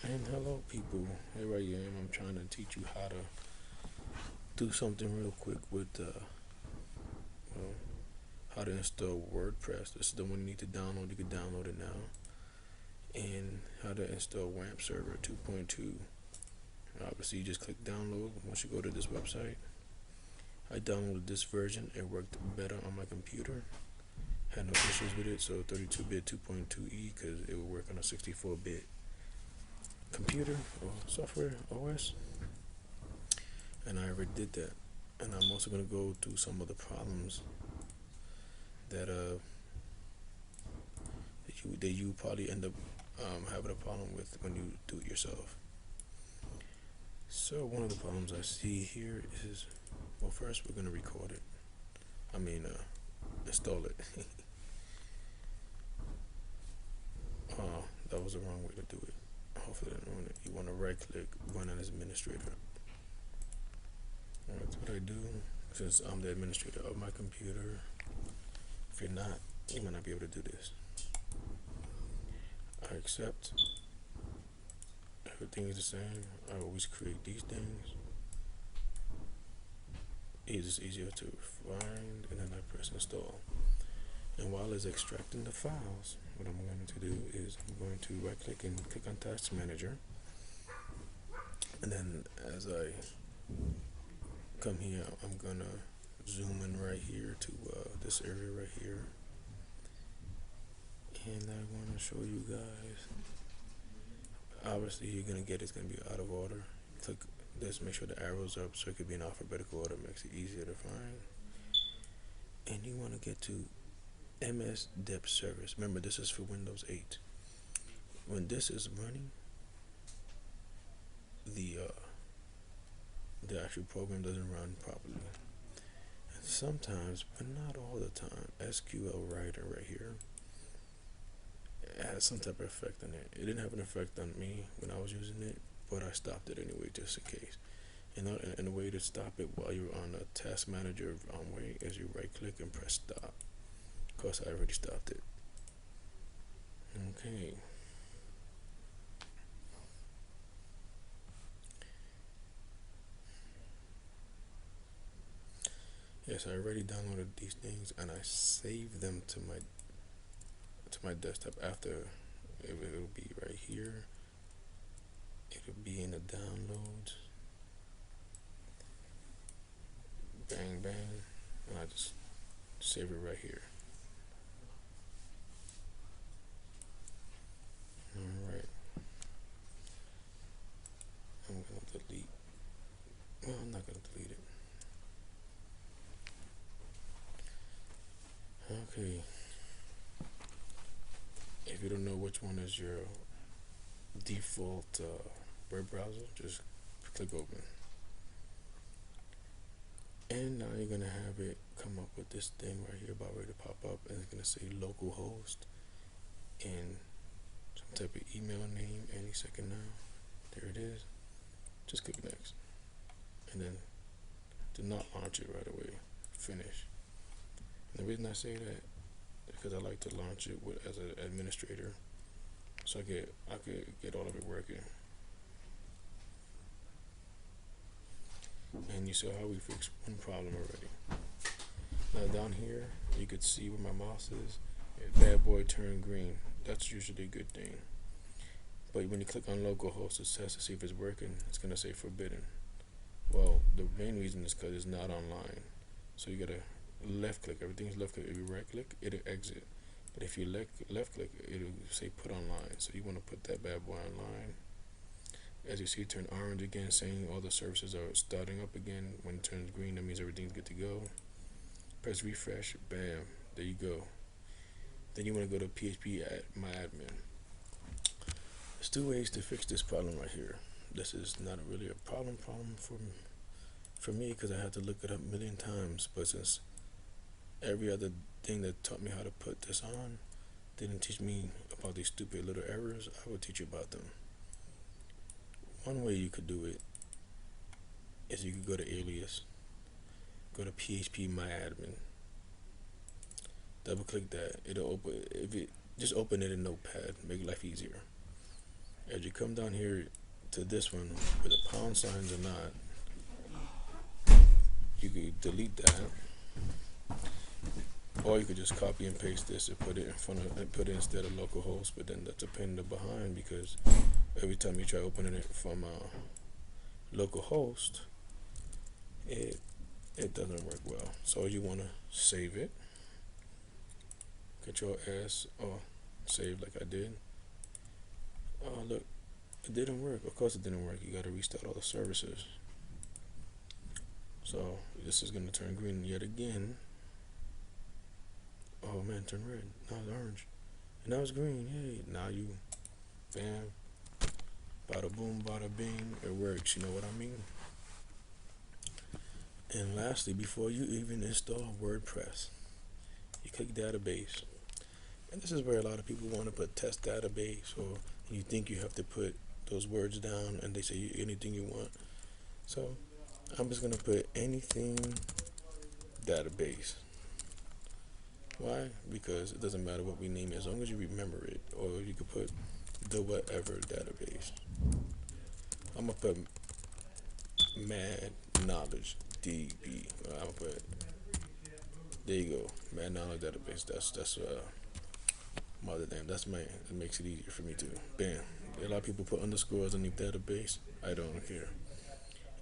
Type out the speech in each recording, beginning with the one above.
And hello people, here I am. I'm trying to teach you how to do something real quick with well, how to install WordPress. This is the one you need to download. You can download it now. And how to install WAMP Server 2.2. Obviously, you just click download once you go to this website. I downloaded this version. It worked better on my computer. Had no issues with it, so 32-bit 2.2e because it would work on a 64-bit computer or software OS. And I already did that. And I'm also going to go through some of the problems that you probably end up having a problem with when you do it yourself. So one of the problems I see here is, well, first we're going to record it. Install it. Oh, that was the wrong way to do it. Hopefully I didn't ruin it. You want to right click, run as administrator. That's what I do since I'm the administrator of my computer. If you're not, you might not be able to do this. I accept. Everything is the same. I always create these things. It's just easier to find, and then I press install. And while it's extracting the files, what I'm going to do is I'm going to right click and click on Task Manager. And then as I come here, I'm going to zoom in right here to this area right here. And I want to show you guys. Obviously, you're going to get it's going to be out of order. Click this, make sure the arrows are up so it could be in alphabetical order, makes it easier to find. And you want to get to MS Depth Service. Remember, this is for Windows 8. When this is running, the actual program doesn't run properly. And sometimes, but not all the time, SQL Writer right here has some type of effect on it. It didn't have an effect on me when I was using it, but I stopped it anyway just in case. And the way to stop it while you're on a Task Manager way is you right click and press stop. Of course, I already stopped it. Okay. Yes, I already downloaded these things and I saved them to my desktop. After it'll be right here. It'll be in the downloads. Bang bang, and I just save it right here. Alright. I'm gonna delete. Well, I'm not gonna delete it. Okay. If you don't know which one is your default web browser, just click open. And now you're gonna have it come up with this thing right here about ready to pop up, and it's gonna say localhost and some type of email name any second now. There it is. Just click next. And then do not launch it right away. Finish. And the reason I say that is because I like to launch it as an administrator, so I could get all of it working. And you saw how we fixed one problem already. Now down here, you could see where my mouse is. Bad boy turned green. That's usually a good thing. But when you click on localhost, it says to see if it's working. It's gonna say forbidden. Well, the main reason is because it's not online. So you gotta left click. Everything's left click. If you right click, it'll exit. But if you left click, it'll say put online. So you want to put that bad boy online. As you see, it turned orange again, saying all the services are starting up again. When it turns green, that means everything's good to go. Press refresh, bam, there you go. Then you want to go to PHP my admin. There's two ways to fix this problem right here. This is not really a problem for me because I had to look it up a million times. But since every other thing that taught me how to put this on didn't teach me about these stupid little errors, I will teach you about them. One way you could do it is you could go to alias, go to PHP my admin, double click that. It'll open. If it just open it in Notepad, make life easier. As you come down here to this one with the pound signs or not, you could delete that, or you could just copy and paste this and put it in front of and put it instead of localhost. But then that's a pain in the behind, because every time you try opening it from localhost, it doesn't work well. So you want to save it, Control S, or save like I did. Oh look, it didn't work. Of course it didn't work. You got to restart all the services. So this is going to turn green yet again. Oh man, turn red. Now it's orange. And now it's green. Yay. Now you, bam, bada boom, bada bing. It works. You know what I mean? And lastly, before you even install WordPress, you click database. And this is where a lot of people want to put test database, or you think you have to put those words down and they say anything you want. So I'm just going to put anything database. Why? Because it doesn't matter what we name it, as long as you remember it. Or you could put the whatever database. I'm going to put Mad Knowledge DB. I'm going to put, there you go, Mad Knowledge Database. That's my other name. That's my, it makes it easier for me too. Bam. A lot of people put underscores underneath database. I don't care.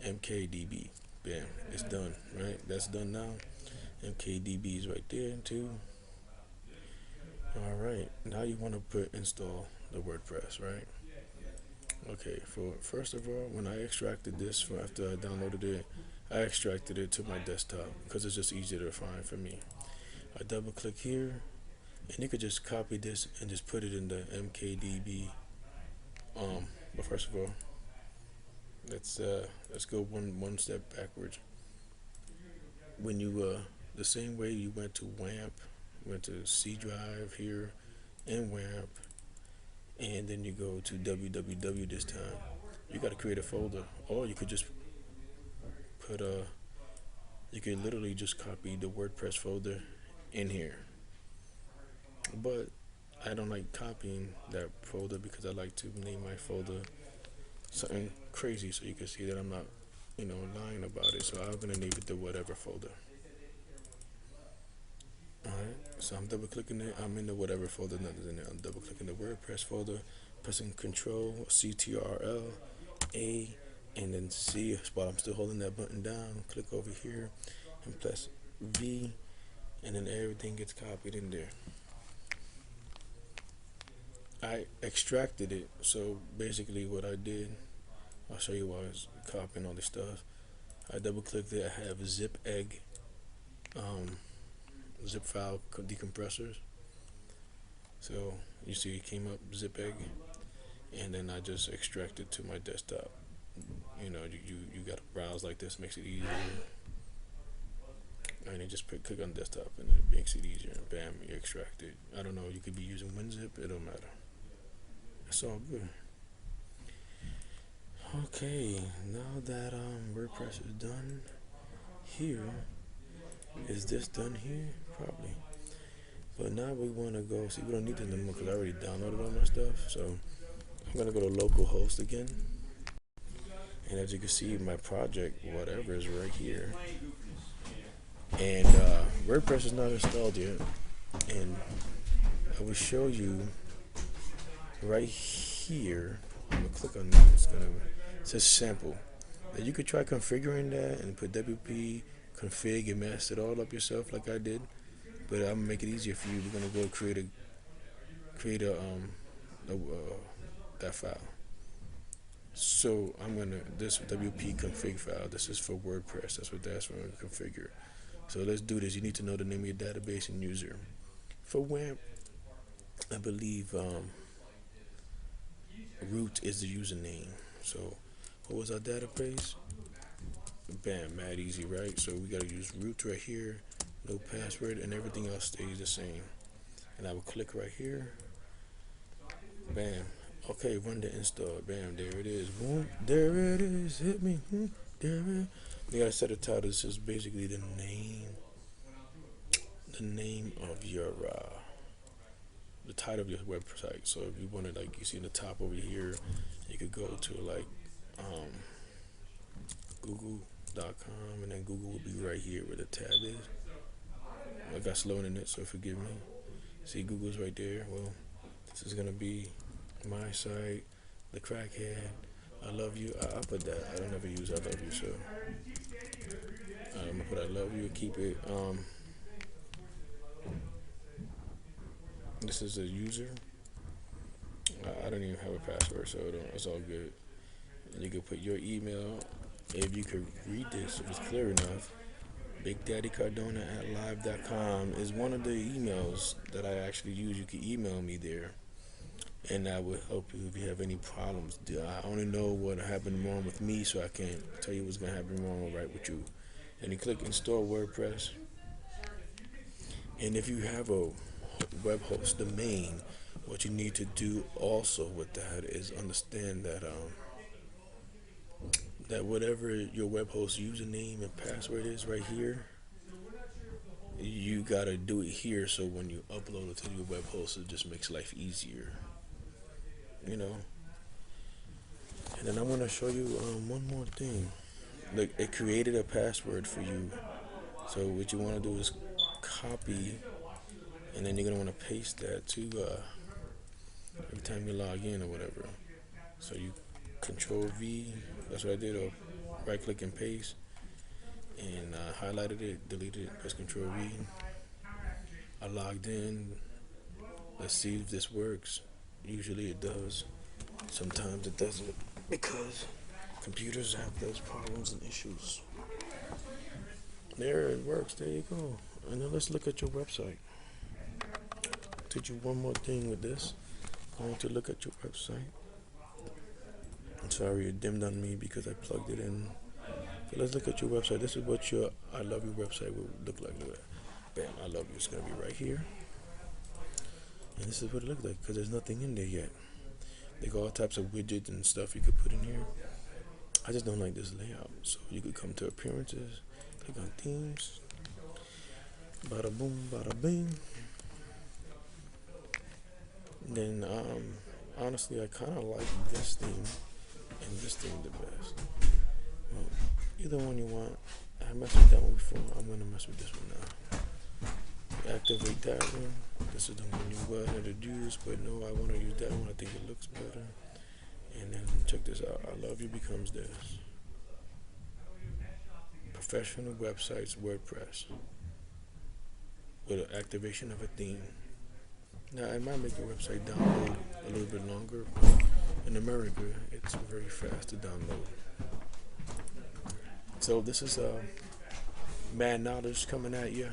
MKDB. Bam. It's done, right? That's done now. MKDB is right there too. Alright, now you want to install the WordPress, right? Okay, first of all, when I extracted this from after I downloaded it, I extracted it to my desktop because it's just easier to find for me. I double click here, and you could just copy this and just put it in the MKDB. But first of all, let's go one step backwards. When you the same way you went to WAMP, went to C drive here in WAMP, and then you go to www this time, you got to create a folder, or you could just put you could literally just copy the WordPress folder in here. But I don't like copying that folder because I like to name my folder something crazy so you can see that I'm not, lying about it. So I'm gonna name it the whatever folder. Alright, so I'm double clicking it. I'm in the whatever folder, nothing's in there. I'm double clicking the WordPress folder, pressing Control CTRL A, and then C. While I'm still holding that button down, click over here and press V, and then everything gets copied in there. I extracted it, so basically what I did, I'll show you why I was copying all this stuff. I double clicked it. I have zip egg, zip file decompressors. So you see it came up zip egg, and then I just extracted to my desktop. You got to browse like this, makes it easier. And you just click on desktop, and it makes it easier. And bam, you extract it. I don't know. You could be using WinZip. It don't matter. It's all good. Okay, now that WordPress is done here, is this done here? Probably. But now we want to go, see, we don't need this anymore because I already downloaded all my stuff. So I'm going to go to localhost again. And as you can see, my project, whatever, is right here. And WordPress is not installed yet. And I will show you right here. I'm going to click on that. It says sample. Now you could try configuring that and put WP config and mess it all up yourself like I did. But I'm gonna make it easier for you. We're gonna go create that file. So this WP config file. This is for WordPress. That's what that's for, configure. So let's do this. You need to know the name of your database and user. For WAMP, I believe root is the username. So what was our database? Bam, mad easy, right? So we gotta use root right here. No password, and everything else stays the same. And I will click right here. Bam. Okay, run the install. Bam, there it is. Boom, there it is. Hit me. There it is. You gotta set a title. This is basically the name of your the title of your website. So if you wanted, like you see in the top over here, you could go to like um, google.com, and then Google will be right here where the tab is. I got slow internet, so forgive me. See, Google's right there. Well, this is gonna be my site, the crackhead. I love you. I put that. I don't ever use I love you, so I'm gonna put I love you. Keep it. This is a user. I don't even have a password, so it's all good. And you can put your email. If you could read this, if it's clear enough, BigDaddyCardona@live.com is one of the emails that I actually use. You can email me there, and I will help you if you have any problems. I only know what happened wrong with me, so I can't tell you what's gonna happen wrong or right with you. And you click install WordPress, and if you have a web host domain, what you need to do also with that is understand that whatever your web host username and password is right here, you gotta do it here. So when you upload it to your web host, it just makes life easier, you know. And then I want to show you one more thing. Look, it created a password for you. So what you want to do is copy, and then you're gonna want to paste that to every time you log in or whatever. So you Control V. That's what I did. Or right click and paste, and highlighted it, deleted it. Press Control V. I logged in. Let's see if this works. Usually it does. Sometimes it doesn't, because computers have those problems and issues. There it works. There you go. And then let's look at your website. Teach you one more thing with this. I'm going to look at your website. I'm sorry it dimmed on me because I plugged it in. So let's look at your website. This is what your I love you website will look like. Look at that. Bam, I love you. It's going to be right here. And this is what it looks like, because there's nothing in there yet. They got all types of widgets and stuff you could put in here. I just don't like this layout. So you could come to appearances, click on themes, bada boom, bada bing. And then honestly, I kind of like this theme and this theme the best. Well, either one you want. I messed with that one before. I'm gonna mess with this one now. Activate that one. This is the one you wanted to use, but no, I want to use that one. I think it looks better. And then check this out. I love you becomes this. Professional websites WordPress with an activation of a theme. Now it might make your website download a little bit longer, but in America it's very fast to download. So this is mad knowledge coming at you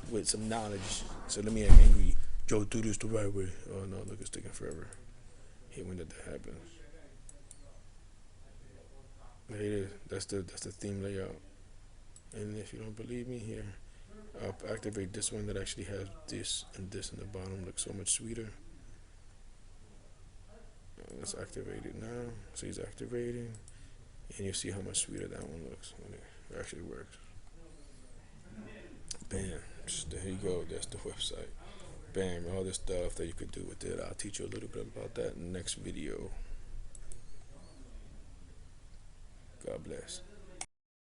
with some knowledge. So let me get angry. Joe, do this the right way. Oh no, look, it's taking forever. Hate when that happens. There it is. That's the theme layout. And if you don't believe me, here, I'll activate this one that actually has this and this in the bottom. Looks so much sweeter. Let's activate it now. So he's activating, and you see how much sweeter that one looks when it actually works. Bam. There you go. That's the website. Bam. All this stuff that you could do with it. I'll teach you a little bit about that in the next video.